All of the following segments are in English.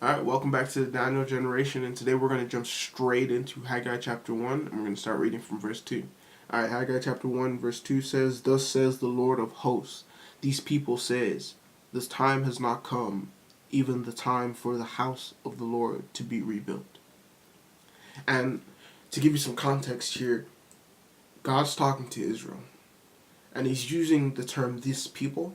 Alright, welcome back to the Daniel Generation, and today we're going to jump straight into Haggai chapter 1, and we're going to start reading from verse 2. Alright, Haggai chapter 1, verse 2 says, "Thus says the Lord of hosts, these people says, this time has not come, even the time for the house of the Lord to be rebuilt." And to give you some context here, God's talking to Israel, and he's using the term "this people"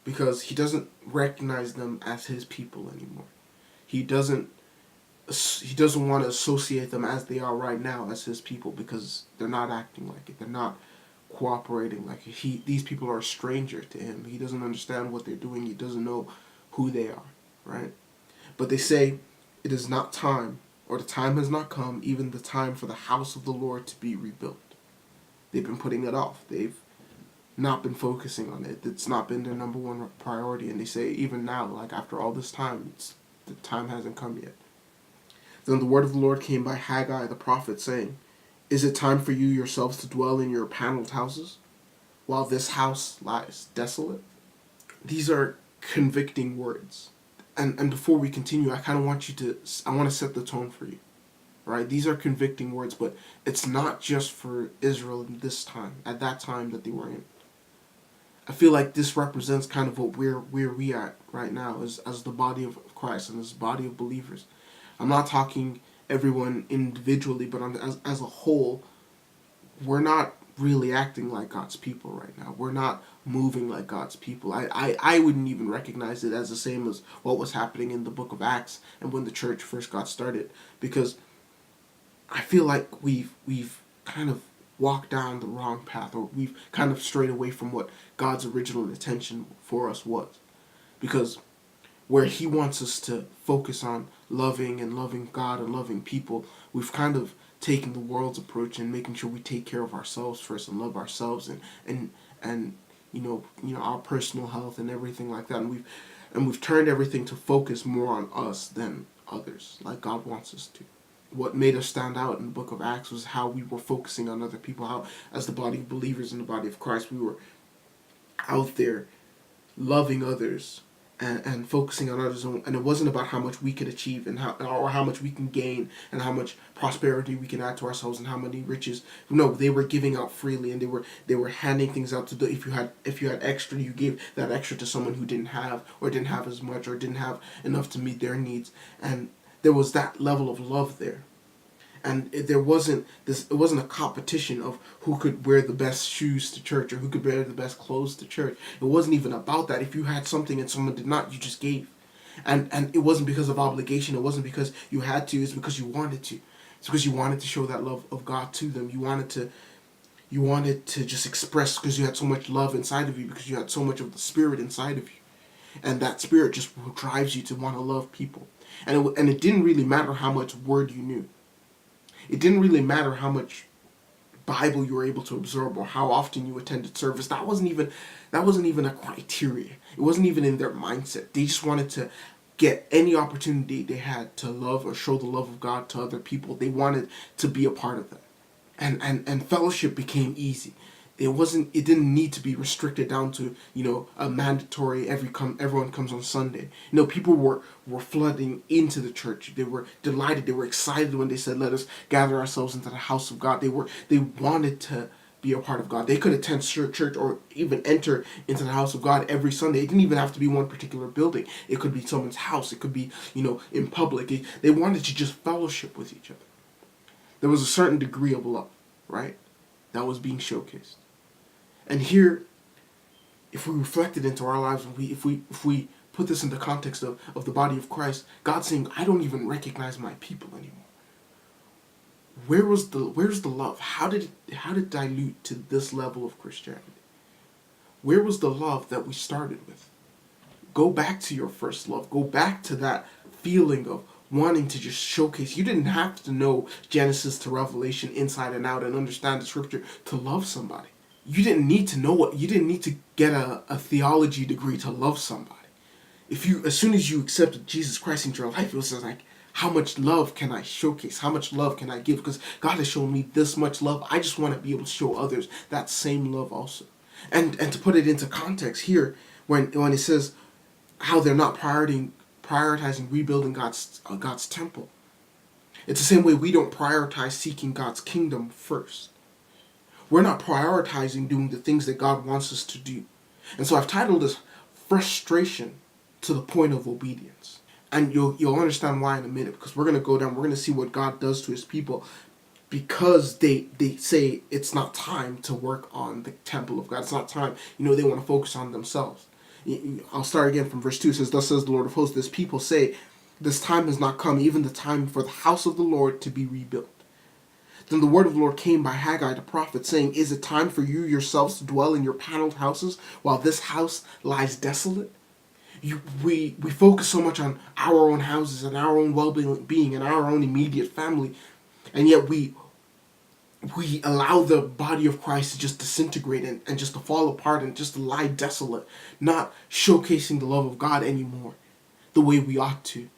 because he doesn't recognize them as his people anymore. He doesn't want to associate them as they are right now as his people because they're not acting like it. They're not cooperating like it. These people are a stranger to him. He doesn't understand what they're doing. He doesn't know who they are, right? But they say it is not time, or the time has not come, even the time for the house of the Lord to be rebuilt. They've been putting it off. They've not been focusing on it. It's not been their number one priority. And they say even now, like after all this time, the time hasn't come yet. Then the word of the Lord came by Haggai the prophet, saying, "Is it time for you yourselves to dwell in your paneled houses, while this house lies desolate?" These are convicting words. And before we continue, I want to set the tone for you, right? These are convicting words, but it's not just for Israel in this time, at that time that they were in. I feel like this represents kind of what where we at right now as the body of Christ and as the body of believers. I'm not talking everyone individually, but as a whole, we're not really acting like God's people right now. We're not moving like God's people. I wouldn't even recognize it as the same as what was happening in the book of Acts and when the church first got started, because I feel like we've kind of walked down the wrong path, or we've kind of strayed away from what God's original intention for us was. Because where he wants us to focus on loving God and loving people, we've kind of taken the world's approach and making sure we take care of ourselves first and love ourselves and our personal health and everything like that. And we've turned everything to focus more on us than others, like God wants us to. What made us stand out in the book of Acts was how we were focusing on other people, how as the body of believers in the body of Christ, we were out there loving others and focusing on others, and it wasn't about how much we could achieve and how much we can gain and how much prosperity we can add to ourselves and how many riches. No, they were giving out freely, and they were handing things out to if you had extra, you gave that extra to someone who didn't have, or didn't have as much, or didn't have enough to meet their needs. And there was that level of love there. And it wasn't a competition of who could wear the best shoes to church or who could wear the best clothes to church. It wasn't even about that. If you had something and someone did not, you just gave. And it wasn't because of obligation. It wasn't because you had to. It's because you wanted to. It's because you wanted to show that love of God to them. You wanted to just express, because you had so much love inside of you, because you had so much of the Spirit inside of you. And that Spirit just drives you to want to love people. And it didn't really matter how much word you knew. It didn't really matter how much Bible you were able to absorb or how often you attended service. That wasn't even a criteria. It wasn't even in their mindset. They just wanted to get any opportunity they had to love or show the love of God to other people. They wanted to be a part of that. And fellowship became easy. It didn't need to be restricted down to a mandatory everyone comes on Sunday. People were flooding into the church. They were delighted, they were excited when they said, "Let us gather ourselves into the house of God." They wanted to be a part of God. They could attend church or even enter into the house of God every Sunday. It didn't even have to be one particular building. It could be someone's house. It could be in public. They wanted to just fellowship with each other. There was a certain degree of love, right, that was being showcased. And here, if we reflect it into our lives, if we put this in the context of the body of Christ, God's saying, "I don't even recognize my people anymore." Where's the love? How did it dilute to this level of Christianity? Where was the love that we started with? Go back to your first love. Go back to that feeling of wanting to just showcase. You didn't have to know Genesis to Revelation inside and out and understand the scripture to love somebody. You didn't need to get a theology degree to love somebody. As soon as you accepted Jesus Christ into your life, it was just like, how much love can I showcase? How much love can I give? Because God has shown me this much love. I just want to be able to show others that same love also. And to put it into context here, when it says how they're not prioritizing rebuilding God's temple. It's the same way we don't prioritize seeking God's kingdom first. We're not prioritizing doing the things that God wants us to do. And so I've titled this Frustration to the Point of Obedience. And you'll understand why in a minute, because we're going to go down, we're going to see what God does to his people because they say it's not time to work on the temple of God. It's not time. They want to focus on themselves. I'll start again from verse 2. It says, "Thus says the Lord of hosts, this people say, this time has not come, even the time for the house of the Lord to be rebuilt. Then the word of the Lord came by Haggai the prophet, saying, Is it time for you yourselves to dwell in your paneled houses while this house lies desolate?" We focus so much on our own houses and our own well-being and our own immediate family, and yet we allow the body of Christ to just disintegrate and just to fall apart and just to lie desolate, not showcasing the love of God anymore the way we ought to.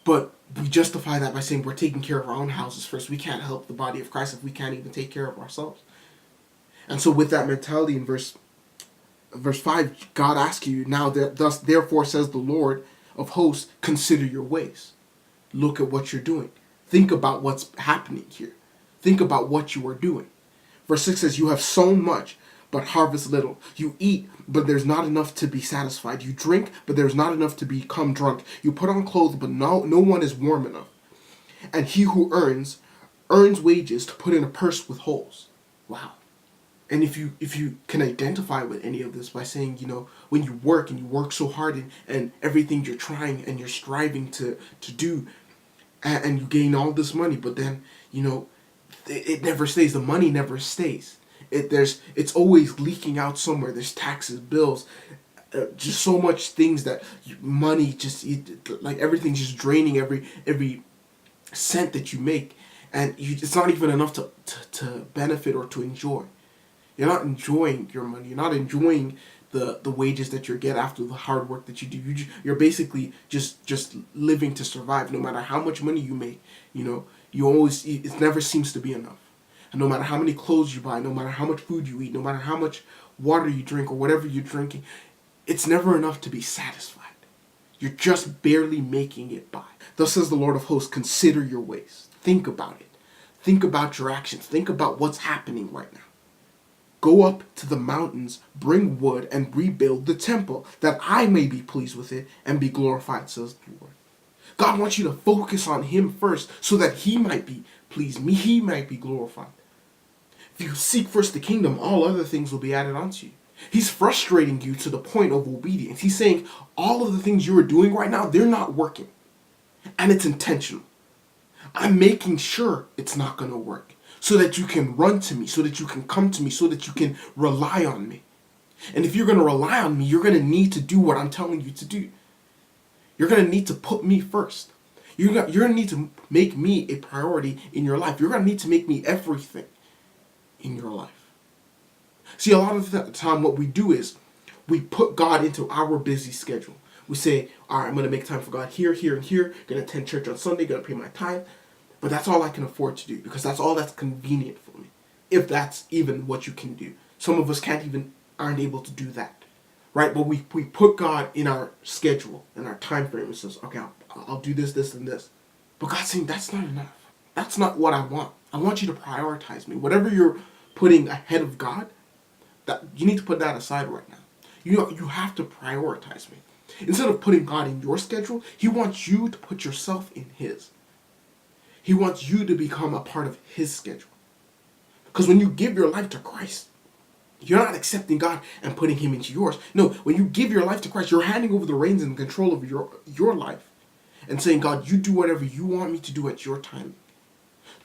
But we justify that by saying we're taking care of our own houses first. We can't help the body of Christ if we can't even take care of ourselves. And so with that mentality in verse 5, God asks you, "Now thus therefore says the Lord of hosts, consider your ways." Look at what you're doing. Think about what's happening here. Think about what you are doing. Verse 6 says, "You have sown much, but harvest little. You eat, but there's not enough to be satisfied. You drink, but there's not enough to become drunk. You put on clothes, but no one is warm enough. And he who earns wages to put in a purse with holes." Wow. And if you can identify with any of this by saying, when you work and you work so hard and everything you're trying and you're striving to do, and you gain all this money, but then, it never stays. The money never stays. It's always leaking out somewhere. There's taxes, bills, just so much things that money like everything's just draining every cent that you make, and it's not even enough to benefit or to enjoy. You're not enjoying your money. You're not enjoying the wages that you get after the hard work that you do. You're basically just living to survive. No matter how much money you make, it never seems to be enough. And no matter how many clothes you buy, no matter how much food you eat, no matter how much water you drink or whatever you're drinking, it's never enough to be satisfied. You're just barely making it by. Thus says the Lord of hosts, consider your ways. Think about it. Think about your actions. Think about what's happening right now. Go up to the mountains, bring wood, and rebuild the temple, that I may be pleased with it and be glorified, says the Lord. God wants you to focus on him first so that he might be pleased, he might be glorified. If you seek first the kingdom, all other things will be added onto you. He's frustrating you to the point of obedience. He's saying all of the things you are doing right now, they're not working. And it's intentional. I'm making sure it's not going to work so that you can run to me, so that you can come to me, so that you can rely on me. And if you're going to rely on me, you're going to need to do what I'm telling you to do. You're going to need to put me first. You're going to need to make me a priority in your life. You're going to need to make me everything in your life. See, a lot of the time what we do is we put God into our busy schedule. We say, all right, I'm going to make time for God here, here, and here. Going to attend church on Sunday, going to pay my tithe. But that's all I can afford to do because that's all that's convenient for me. If that's even what you can do. Some of us aren't able to do that. Right? But we put God in our schedule, in our time frame. It says, okay, I'll do this, this, and this. But God's saying that's not enough. That's not what I want. I want you to prioritize me. Whatever you're putting ahead of God, that you need to put that aside right now. You have to prioritize me. Instead of putting God in your schedule, he wants you to put yourself in his. He wants you to become a part of his schedule. Because when you give your life to Christ, you're not accepting God and putting him into yours. No, when you give your life to Christ, you're handing over the reins and control of your life and saying, God, you do whatever you want me to do at your time.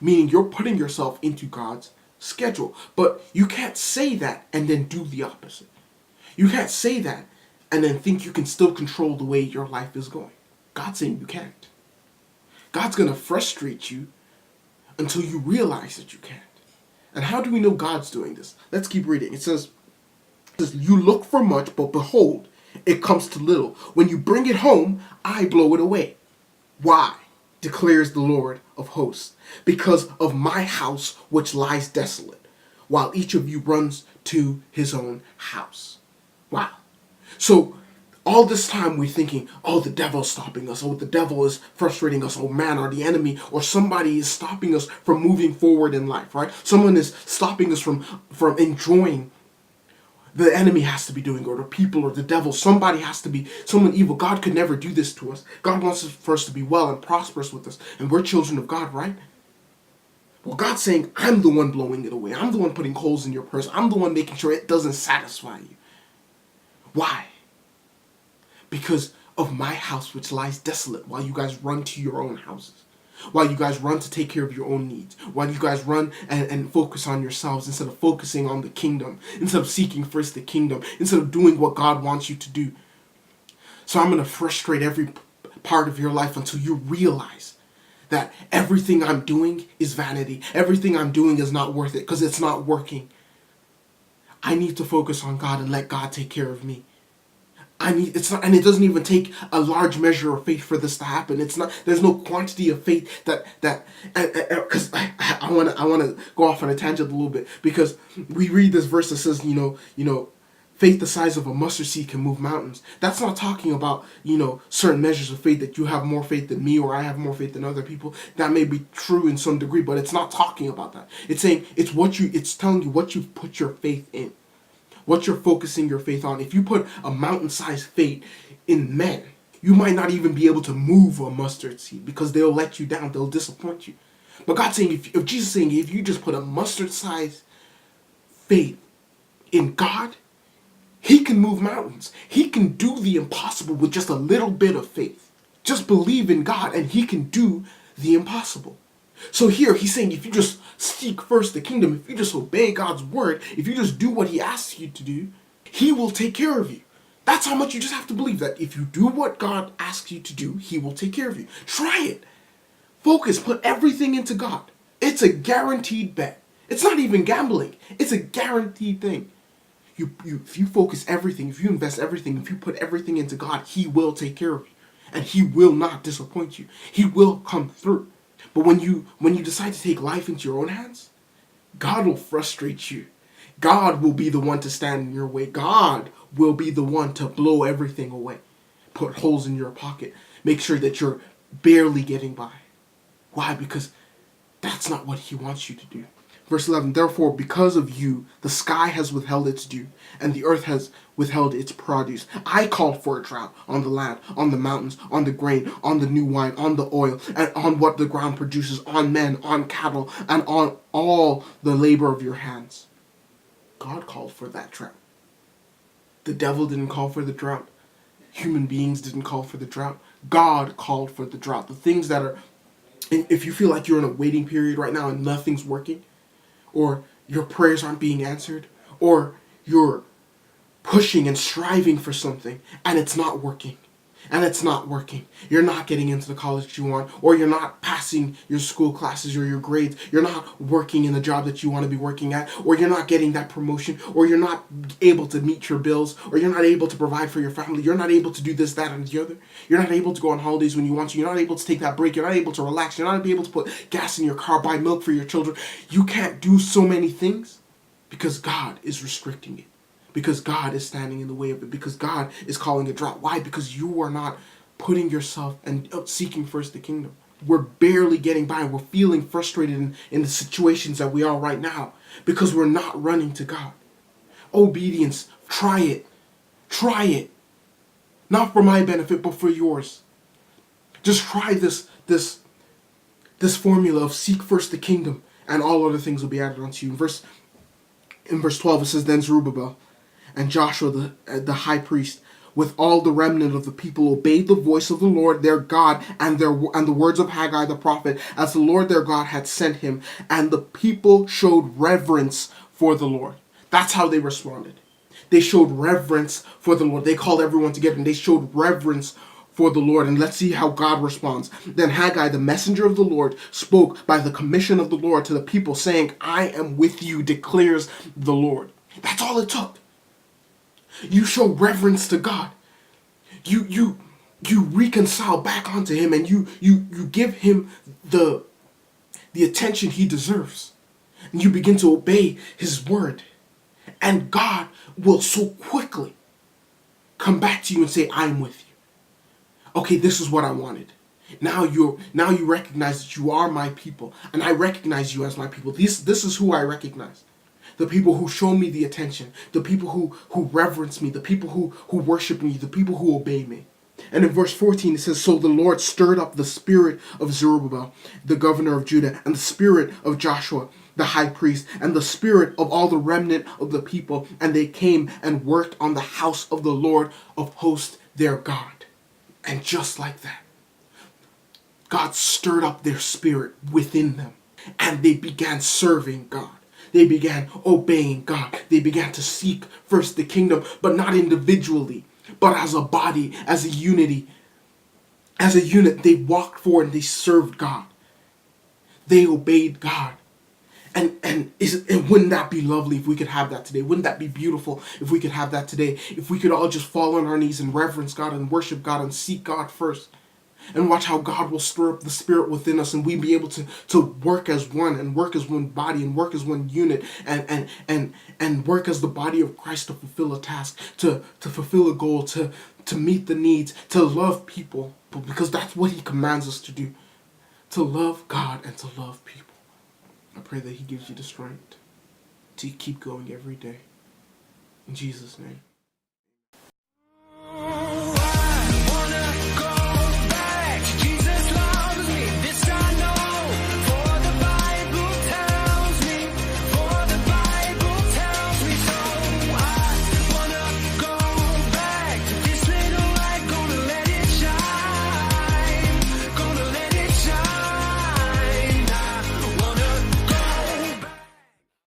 Meaning you're putting yourself into God's schedule. But you can't say that and then do the opposite. You can't say that and then think you can still control the way your life is going. God's saying you can't. God's going to frustrate you until you realize that you can't. And how do we know God's doing this? Let's keep reading. It says, you look for much, but behold, it comes to little. When you bring it home, I blow it away. Why? Declares the Lord of hosts. Because of my house which lies desolate, while each of you runs to his own house. Wow. So All this time we're thinking, oh, the devil's stopping us. Oh, the devil is frustrating us. Oh, man, or the enemy or somebody is stopping us from moving forward in life, right? Someone is stopping us from enjoying the enemy has to be doing, or the people, or the devil. Somebody has to be, someone evil. God could never do this to us. God wants us for us to be well and prosperous with us. And we're children of God, right? Well, God's saying, I'm the one blowing it away. I'm the one putting holes in your purse. I'm the one making sure it doesn't satisfy you. Why? Because of my house which lies desolate, while you guys run to your own houses, while you guys run to take care of your own needs, while you guys run and focus on yourselves instead of focusing on the kingdom, instead of seeking first the kingdom, instead of doing what God wants you to do. So I'm going to frustrate every part of your life until you realize that everything I'm doing is vanity. Everything I'm doing is not worth it because it's not working. I need to focus on God and let God take care of me. It's not, and it doesn't even take a large measure of faith for this to happen. It's not. There's no quantity of faith because I want to go off on a tangent a little bit, because we read this verse that says, faith the size of a mustard seed can move mountains. That's not talking about, certain measures of faith, that you have more faith than me or I have more faith than other people. That may be true in some degree, but it's not talking about that. It's saying it's telling you what you've put your faith in. What you're focusing your faith on. If you put a mountain-sized faith in men, you might not even be able to move a mustard seed, because they'll let you down. They'll disappoint you. But God's saying, if Jesus is saying, if you just put a mustard-sized faith in God, He can move mountains. He can do the impossible with just a little bit of faith. Just believe in God and He can do the impossible. So here he's saying, if you just seek first the kingdom, if you just obey God's word, if you just do what He asks you to do, He will take care of you. That's how much you just have to believe, that if you do what God asks you to do, He will take care of you. Try it. Focus. Put everything into God. It's a guaranteed bet. It's not even gambling. It's a guaranteed thing. If you focus everything, if you invest everything, if you put everything into God, He will take care of you. And He will not disappoint you. He will come through. But when you decide to take life into your own hands, God will frustrate you. God will be the one to stand in your way. God will be the one to blow everything away. Put holes in your pocket. Make sure that you're barely getting by. Why? Because that's not what He wants you to do. Verse 11, therefore, because of you, the sky has withheld its dew, and the earth has withheld its produce. I called for a drought on the land, on the mountains, on the grain, on the new wine, on the oil, and on what the ground produces, on men, on cattle, and on all the labor of your hands. God called for that drought. The devil didn't call for the drought. Human beings didn't call for the drought. God called for the drought. The things that are, if you feel like you're in a waiting period right now and nothing's working, or your prayers aren't being answered, or you're pushing and striving for something and it's not working, you're not getting into the college that you want, or you're not passing your school classes or your grades, you're not working in the job that you want to be working at, or you're not getting that promotion, or you're not able to meet your bills, or you're not able to provide for your family, you're not able to do this, that, and the other, you're not able to go on holidays when you want to, you're not able to take that break, you're not able to relax, you're not able to put gas in your car, buy milk for your children, you can't do so many things because God is restricting it. Because God is standing in the way of it. Because God is calling a drought. Why? Because you are not putting yourself and seeking first the kingdom. We're barely getting by. We're feeling frustrated in the situations that we are right now because we're not running to God. Obedience. Try it. Try it. Not for my benefit, but for yours. Just try this formula of seek first the kingdom and all other things will be added unto you. In verse 12 it says, then Zerubbabel and Joshua the high priest, with all the remnant of the people, obeyed the voice of the Lord their God and the words of Haggai the prophet, as the Lord their God had sent him. And the people showed reverence for the Lord. That's how they responded. They showed reverence for the Lord. They called everyone together and they showed reverence for the Lord. And let's see how God responds. Then Haggai, the messenger of the Lord, spoke by the commission of the Lord to the people, saying, I am with you, declares the Lord. That's all it took. You show reverence to God. You reconcile back onto Him, and you give Him the attention He deserves. And you begin to obey His word. And God will so quickly come back to you and say, I'm with you. Okay, this is what I wanted. Now you recognize that you are my people, and I recognize you as my people. This is who I recognize. The people who show me the attention, the people who reverence me, the people who worship me, the people who obey me. And in verse 14 it says, so the Lord stirred up the spirit of Zerubbabel, the governor of Judah, and the spirit of Joshua, the high priest, and the spirit of all the remnant of the people, and they came and worked on the house of the Lord of hosts, their God. And just like that, God stirred up their spirit within them, and they began serving God. They began obeying God. They began to seek first the kingdom, but not individually, but as a body, as a unity. As a unit, they walked forward and they served God. They obeyed God. And wouldn't that be lovely if we could have that today? Wouldn't that be beautiful if we could have that today? If we could all just fall on our knees and reverence God and worship God and seek God first. And watch how God will stir up the spirit within us, and we be able to work as one, and work as one body, and work as one unit, and work as the body of Christ to fulfill a task, to fulfill a goal, to meet the needs, to love people, because that's what he commands us to do, to love God and to love people. I pray that he gives you the strength to keep going every day. In Jesus' name.